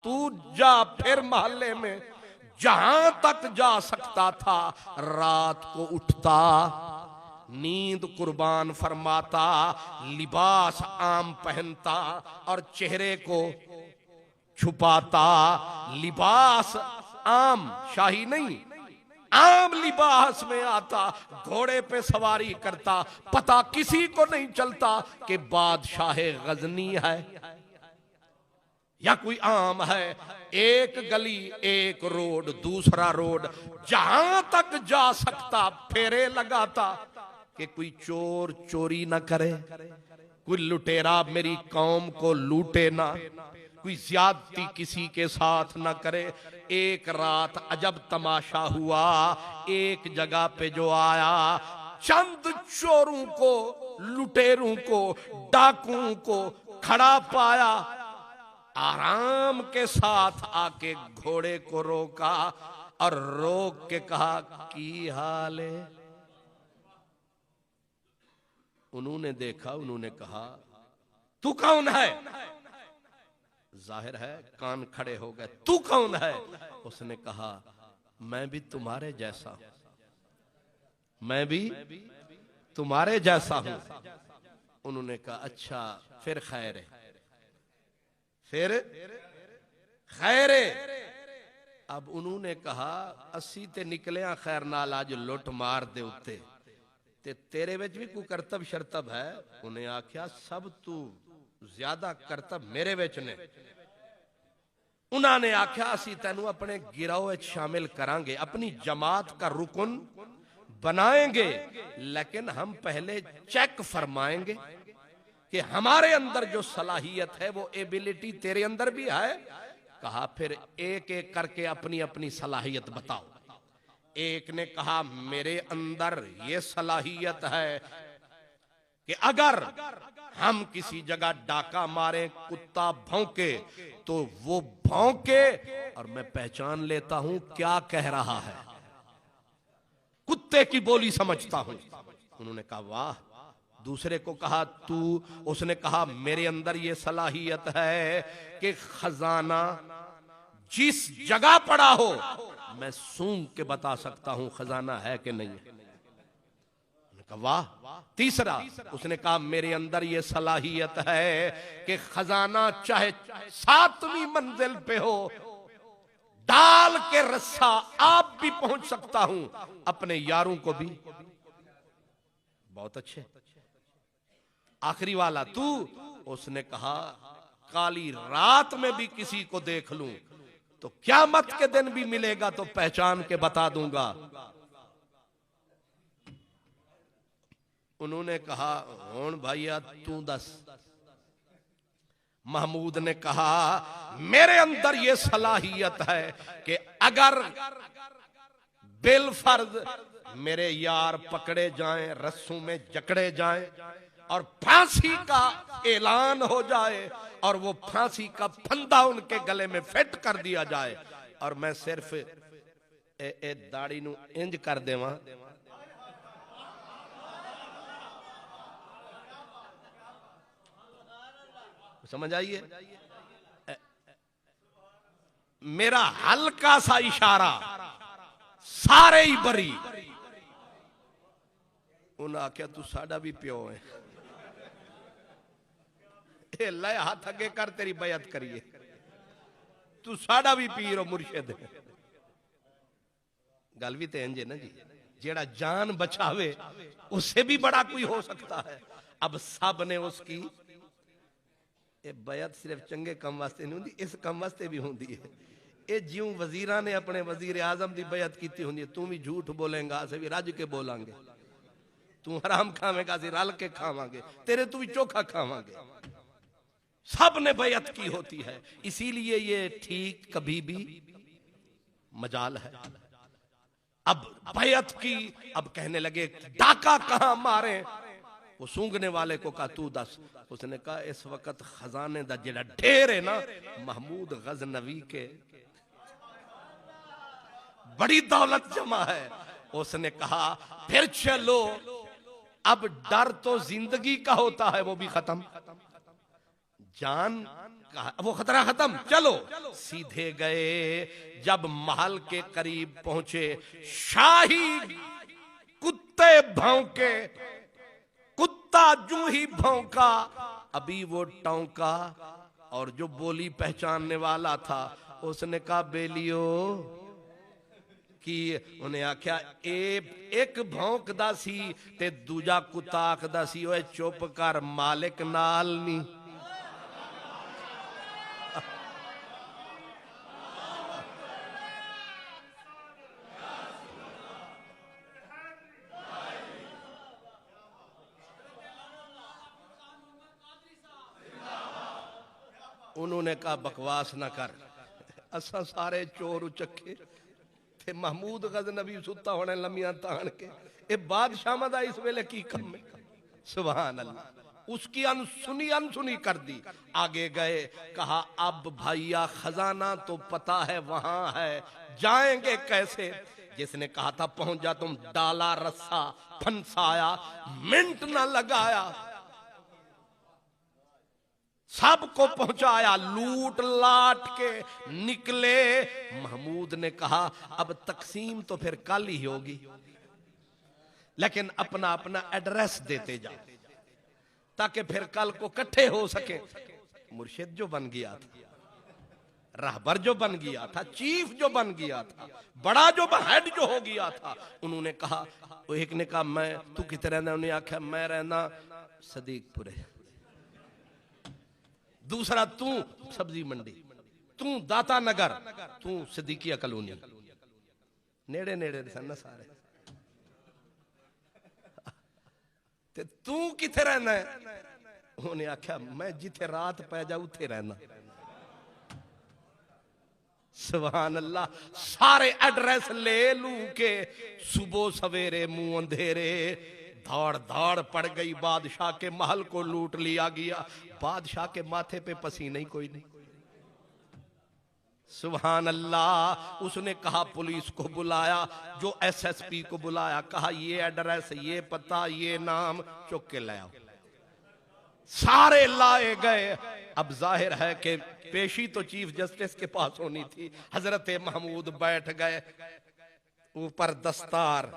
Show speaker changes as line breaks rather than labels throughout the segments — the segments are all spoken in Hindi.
तू जा फिर मोहल्ले में जहां तक जा सकता था, रात को उठता, नींद कुर्बान फरमाता, लिबास आम पहनता और चेहरे को छुपाता। लिबास आम शाही नहीं, आम लिबास में आता, घोड़े पे सवारी करता, पता किसी को नहीं चलता कि बादशाह गजनी है या कोई आम है। एक गली, एक रोड, दूसरा रोड, जहां तक जा सकता फेरे लगाता कि कोई चोर चोरी ना करे, कोई लुटेरा मेरी कौम को लूटे ना, कोई ज्यादती किसी के साथ ना करे। एक रात अजब तमाशा हुआ, एक जगह पे जो आया, चंद चोरों को, लुटेरों को, डाकुओं को खड़ा पाया, आराम के साथ आके घोड़े को रोका और रोक के कहा की हाल है। उन्होंने देखा, उन्होंने कहा तू कौन है? जाहिर है कान खड़े हो गए, तू कौन है? उसने कहा मैं भी तुम्हारे जैसा हूं, मैं भी तुम्हारे जैसा हूं। उन्होंने कहा अच्छा फिर खैर है, फिर खैर है। अब उन्होंने कहा अस्सी ते निकले खैर नाल आज लुट मार दे उत्ते ते तेरे विच भी कोई करतब शर्तब है? उन्हें आख्या सब तू ज्यादा करतब मेरे विच ने। उन्होंने आख्या असी तेनू अपने गिरोह शामिल करांगे, अपनी जमात का रुकन बनाएंगे, लेकिन हम पहले चेक फरमाएंगे कि हमारे अंदर जो सलाहियत है वो एबिलिटी तेरे अंदर भी है। कहा फिर एक एक करके अपनी अपनी सलाहियत बताओ। एक ने कहा मेरे अंदर ये सलाहियत है कि अगर हम किसी जगह डाका मारे, कुत्ता भौंके तो वो भौंके और मैं पहचान लेता हूं क्या कह रहा है, कुत्ते की बोली समझता हूं। उन्होंने कहा वाह। दूसरे को कहा तू? उसने कहा मेरे अंदर ये सलाहियत है कि खजाना जिस जगह पड़ा हो मैं सूंघ के बता सकता हूं खजाना है कि नहीं है। कहा वाह। तीसरा उसने कहा मेरे अंदर ये सलाहियत है कि खजाना चाहे 7वीं मंजिल पे हो, डाल के रस्सा आप भी पहुंच सकता हूं, अपने यारों को भी। बहुत अच्छे। आखिरी वाला तू? उसने कहा काली रात में भी किसी को देख लूं तो क़यामत के दिन भी मिलेगा तो पहचान के बता दूंगा। उन्होंने कहा हुन भैया तू दस। महमूद ने कहा मेरे अंदर यह सलाहियत है कि अगर बिलफर्ज मेरे यार पकड़े जाएं, रस्सों में जकड़े जाएं और फांसी का ऐलान हो जाए और वो फांसी का फंदा उनके गले में फिट कर दिया जाए और मैं सिर्फ दाढ़ी नू इंज कर देवां, समझ आइए, मेरा हल्का सा इशारा सारे ही बरी। उन्हें आख्या तू साडा भी प्यो है, ले हाथ अगे कर तेरी बैयत करिए, तू साडा भी पीर मुर्शिद है। गल भी तो इंज है ना जी, जेड़ा जान बचावे उससे भी बड़ा कोई हो सकता है। अब सब ने उसकी बैयत सिर्फ चंगे कम वास्ते नहीं होंदी, इस कम वास्ते भी होंदी है। ये ज्यों वजीरां ने अपने वजीर आजम की बैयत की होंदी है, तू भी झूठ बोलेगा अस भी रज के बोलांगे, तू हराम खावेगा अस रल के खावांगे, तेरे तू भी चोखा खावांगे। सब ने बैयत की होती है, इसीलिए ये ठीक कभी भी मजाल है। अब बैयत की, अब कहने लगे डाका कहां मारे? वो सूंघने वाले को कहा तू दस। उसने कहा इस वक्त खजाने दा जेड़ा ढेर है ना महमूद गजनवी के बड़ी दौलत जमा है। उसने कहा फिर चलो, अब डर तो जिंदगी का होता है वो भी खत्म, जान कहा वो खतरा खत्म, चलो। सीधे गए, जब महल के करीब पहुंचे, शाही कुत्ते भौंके। कुत्ता जूं ही भौंका, अभी वो टौंका, और जो बोली पहचानने वाला था उसने कहा बेलियो कि उन्हें आख्या एक भौंकदा सी ते दूजा कुत्ता आखदा सी ओए चुप कर, मालिक नाल नी। उन्होंने कहा बकवास ना कर, असा सारे चोर उचक्के ते महमूद गजनबी सुता होने लम्मियां तान के, ये बादशाह दा इस वेले की कम है। सुभान अल्लाह। उसकी अनसुनी कर दी। आगे गए, कहा अब भैया खजाना तो पता है वहां है, जाएंगे कैसे? जिसने कहा था पहुंच जा तुम, डाला रस्सा, फंसाया, मिनट ना लगाया, सबको पहुंचाया, लूट लाट के निकले। महमूद ने कहा अब तकसीम तो फिर कल ही होगी, लेकिन अपना अपना एड्रेस देते जाओ ताकि फिर कल को इकट्ठे हो सके। मुर्शिद जो बन गया था, रहबर जो बन गया था, चीफ जो बन गया था, बड़ा जो हेड जो हो गया था, उन्होंने कहा, एक ने कहा मैं, तू कितने रहना? उन्हें आख्या मैं रहना सदीकपुरे। दूसरा तू सब्जी मंडी, तू दाता नगर, तू सिद्दीकिया कॉलोनी। नेड़े नेड़े सन सारे। ते तू किथे रहना है? उन्हें आख्या मैं जिथे रात पै जा उथे रहना। सुभान अल्लाह। सारे एड्रेस ले लू के सुबह सवेरे मुंह अंधेरे धाड़ धाड़ पड़ गई। बादशाह के महल को लूट लिया गया। बादशाह के माथे पे पसीना ही कोई नहीं। सुभान अल्लाह। उसने कहा पुलिस को बुलाया, जो एसएसपी को बुलाया, कहा ये एड्रेस, ये पता, ये नाम, चुक के ले आओ। सारे लाए गए। अब जाहिर है कि पेशी तो चीफ जस्टिस के पास होनी थी। हजरत महमूद बैठ गए, ऊपर दस्तार,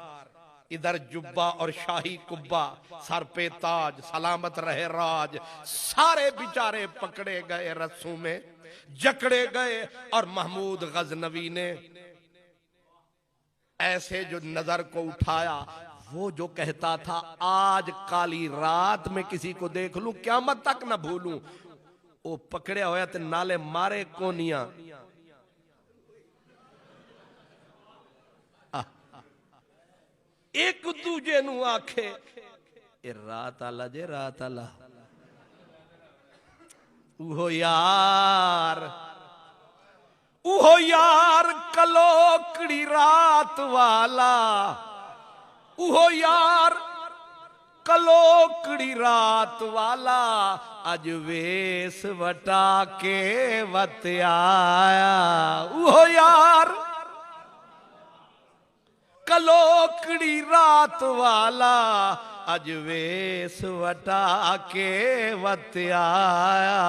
इधर जुब्बा और शाही कुब्बा, सर पे ताज, सलामत रहे राज। सारे बेचारे पकड़े गए, रस्सों में जकड़े गए। और महमूद गजनवी ने ऐसे जो नजर को उठाया, वो जो कहता था आज काली रात में किसी को देख लूं क़यामत तक ना भूलूं, वो पकड़े होया ते नाले मारे कोनिया। एक दूजे नु आखे ए रात आला जे रात आला, उहो यार कलोकड़ी रात वाला, उहो यार कलोकड़ी रात वाला, अज वेस वटा के वत आया। उहो यार कलोकड़ी रात वाला, अज वेस वटा के वत आया।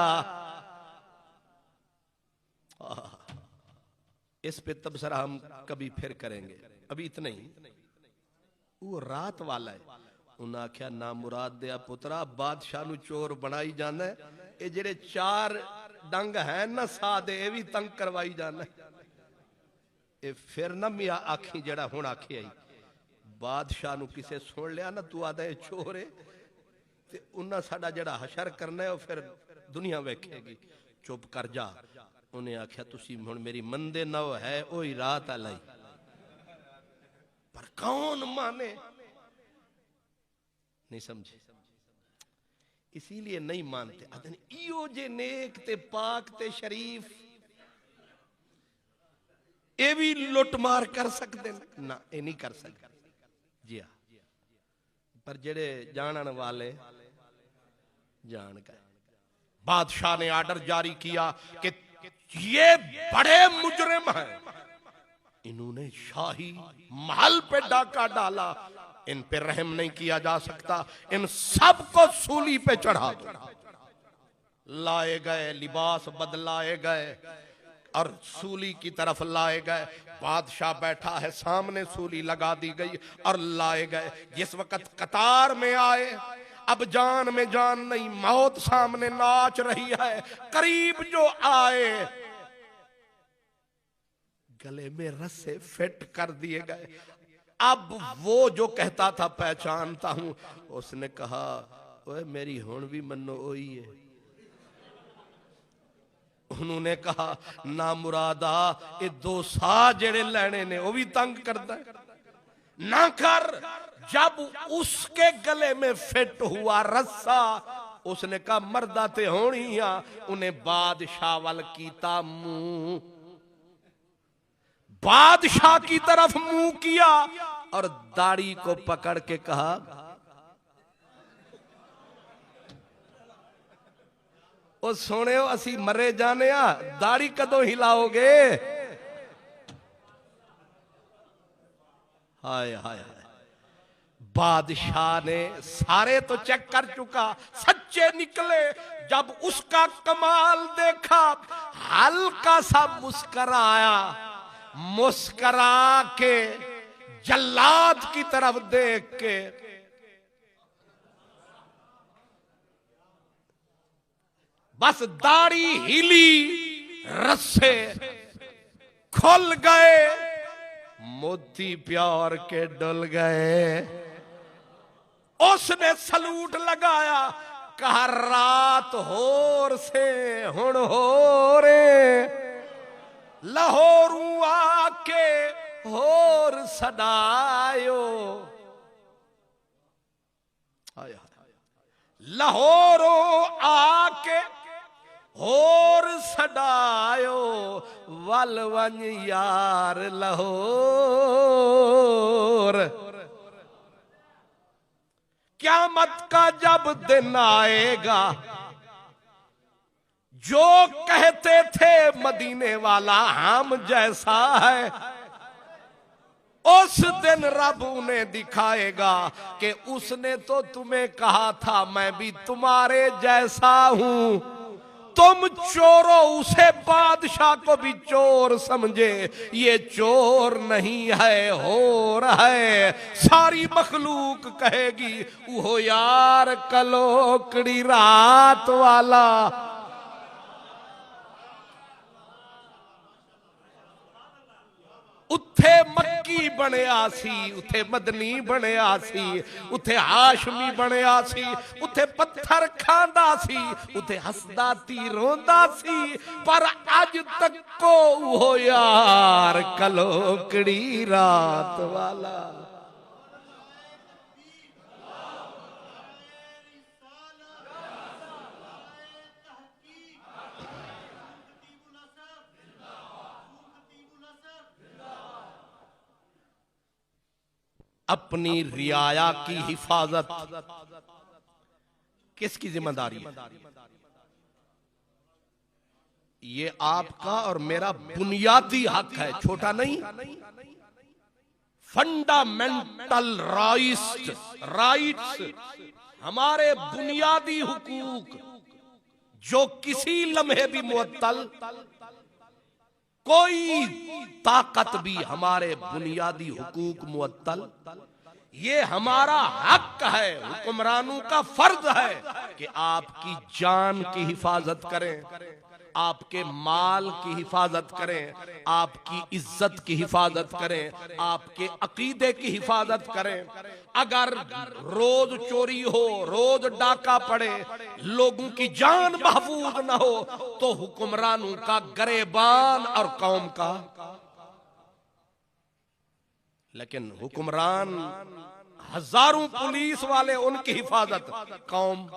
इस पे तबसरा हम कभी फिर करेंगे, अभी इतना ही। वो रात वाला है। उन्हें आख्या ना मुराद दिया पुत्रा, बादशाह नु चोर बनाई जाना है, ये जेड़े चार डंग है ना सादे, ये भी तंग करवाई जाना है। ये फिर ना मिया आखी जड़ा हुण आखी आई, बादशाह नु किसे सुन लिया ना तू आदा चोर है, ते उन्हें साडा जड़ा हशर करना है, फिर दुनिया वेखेगी। चुप कर जा। उन्हें आख्या तुसी हुण मेरी मंदे नव है, ओही रात आलाई, पर कौन माने? नहीं समझे, इसीलिए नहीं मानते। अदन इयो जे नेक ते पाक ते शरीफ, ये भी लुटमार कर सकते ना? ये नहीं कर सकते जी हाँ, पर जेड़े जानन वाले जान गए। बादशाह ने आर्डर जारी किया कि ये बड़े मुजरिम हैं, इन्होंने शाही महल पे डाका डाला, इन पे रहम नहीं किया जा सकता, इन सबको सूली पे चढ़ा दो। लाए गए, लिबास बदलाए गए और सूली की तरफ लाए गए। बादशाह बैठा है, सामने सूली लगा दी गई और लाए गए। जिस वक्त कतार में आए, अब जान में जान नहीं, मौत सामने नाच रही है। करीब जो आए, गले में रस्से फिट कर दिए गए। अब वो जो कहता था पहचानता हूं, उसने कहा ओए मेरी हुण भी मनो ओही है। उन्होंने कहा ना मुरादा, ये दो सा जेड़े लेने ने वो भी तंग करता है ना कर। जब उसके गले में फिट हुआ रस्सा, उसने कहा मर्दा ते होनी आ। उन्हें बादशाह वाल कीता मुंह, बादशाह की तरफ मुंह किया और दाढ़ी को पकड़ के कहा ओ सोने असी मरे जाने आ, दाढ़ी कदों हिलाओगे। हाय हाय हाय। बादशाह ने सारे तो चेक कर चुका, सच्चे निकले। जब उसका कमाल देखा, हल्का सा मुस्कराया, मुस्करा के जल्लाद की तरफ देख के बस दाढ़ी हिली, रस्से खुल गए, मोती प्यार के डुल गए। उसने सलूट लगाया, कहा रात होर से हुण होरे, लाहौरू आके होर सदायो। लाहौरो आके होर सदायो, वल वन यार लाहौर। क़यामत का जब दिन आएगा, जो कहते थे मदीने वाला हम जैसा है, उस दिन रब उन्हें दिखाएगा कि उसने तो तुम्हें कहा था मैं भी तुम्हारे जैसा हूं। तुम चोरों, उसे बादशाह को भी चोर समझे, ये चोर नहीं है होर है। सारी मखलूक कहेगी वो यार कलोकड़ी रात वाला। उथे मक्की बनया सी, उथे मदनी बनया सी, उथे हाशमी बनया सी, उथे पत्थर खांदा सी, उथे हसदा ती रोंदा सी। पर अज तक को वो यार कलोकड़ी रात वाला। अपनी रियाया की हिफाजत किसकी जिम्मेदारी है? ये आपका और मेरा बुनियादी हक है, छोटा नहीं। फंडामेंटल राइट्स, हमारे बुनियादी हुकूक, जो किसी लम्हे भी मुअत्तल, कोई ताकत भी हमारे बुनियादी हुकूक मुअत्तल। ये हमारा हक है, हुक्मरानों का फर्ज है कि आपकी जान की हिफाजत करें, आपके माल की हिफाजत करें, आपकी इज्जत की हिफाजत करें, आपके अकीदे की हिफाजत करें। अगर रोज चोरी हो, रोज डाका पड़े, लोगों की जान महफूज न हो, तो हुक्मरानों का गरेबान और कौम का। लेकिन हुक्मरान हजारों पुलिस वाले, उनकी हिफाजत कौम।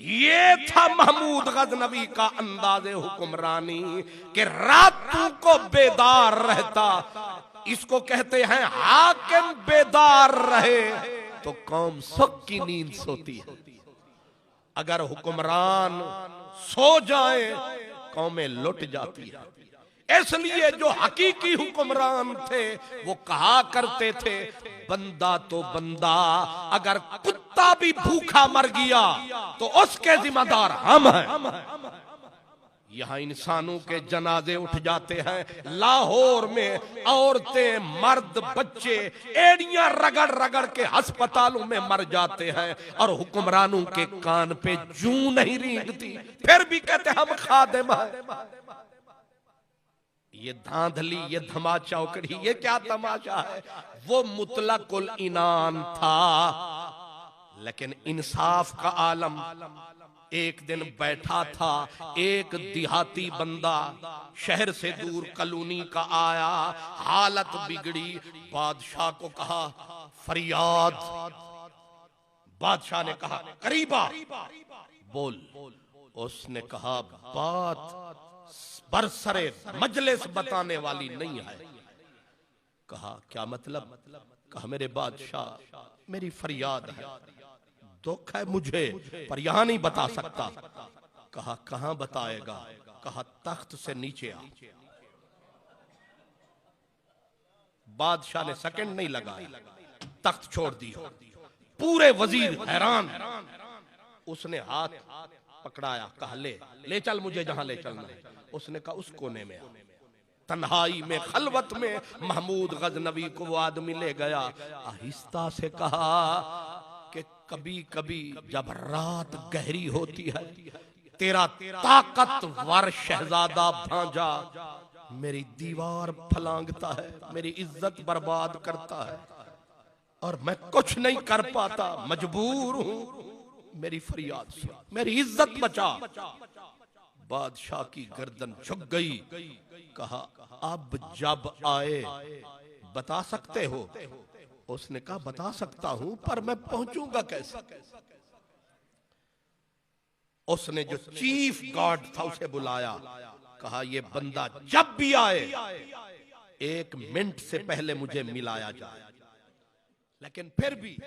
ये था महमूद गजनवी का अंदाज़े हुक्मरानी कि रातों को बेदार रहता। इसको कहते हैं हाकिम बेदार रहे तो कौम सुख की नींद सोती है। अगर हुक्मरान सो जाए, कौमें लुट जाती है। इसलिए जो हकीकी हुक्मरान थे वो कहा करते थे, बंदा तो बंदा, अगर कुत्ता कुत्ता भी भूखा मर गया तो उसके जिम्मेदार हम हैं। यहाँ इंसानों के जनाजे उठ जाते हैं, लाहौर में औरतें मर्द बच्चे एड़ियां रगड़ रगड़ के अस्पतालों में मर जाते हैं और हुक्मरानों के कान पे जूं नहीं रेंगती, फिर भी कहते हम खादिम हैं। ये धांधली, ये धमा चौकड़ी, ये क्या तमाशा है। वो मुतलकुल इनान था, लेकिन इंसाफ का आलम। एक दिन बैठा था, एक देहाती बंदा शहर से दूर कॉलोनी का आया, हालत बिगड़ी, बादशाह को कहा फरियाद। बादशाह ने कहा करीबा बोल। उसने कहा बात बरसरे मजलिस बताने वाली नहीं है। कहा क्या मतलब? कहा मेरे बादशाह मेरी फरियाद है, दुख है मुझे, पर यहां नहीं बता सकता। कहा कहां बताएगा? कहा तख्त से नीचे आ। बादशाह ने सेकंड नहीं लगाया, तख्त छोड़ दिया। पूरे वजीर हैरान। उसने हाथ पकड़ाया, कहा ले ले चल मुझे जहां ले चलना है। उसने कहा उस कोने में आ। तन्हाई में खलवत में महमूद गजनवी को वो आदमी ले गया, आहिस्ता से कहा कि कभी कभी जब रात गहरी होती है, तेरा ताकतवर शहजादा भांजा मेरी दीवार फलांगता है, मेरी इज्जत बर्बाद करता है और मैं कुछ नहीं कर पाता, मजबूर हूं, मेरी फरियाद सुन, मेरी इज्जत बचा। बादशाह की गर्दन झुक गई। कहा अब जब आए बता सकते हो? उसने कहा बता सकता हूं, पर मैं पहुंचूंगा कैसे? उसने जो चीफ गार्ड था उसे बुलाया, कहा ये बंदा जब भी आए 1 मिनट से पहले मुझे मिलाया जाए। लेकिन फिर भी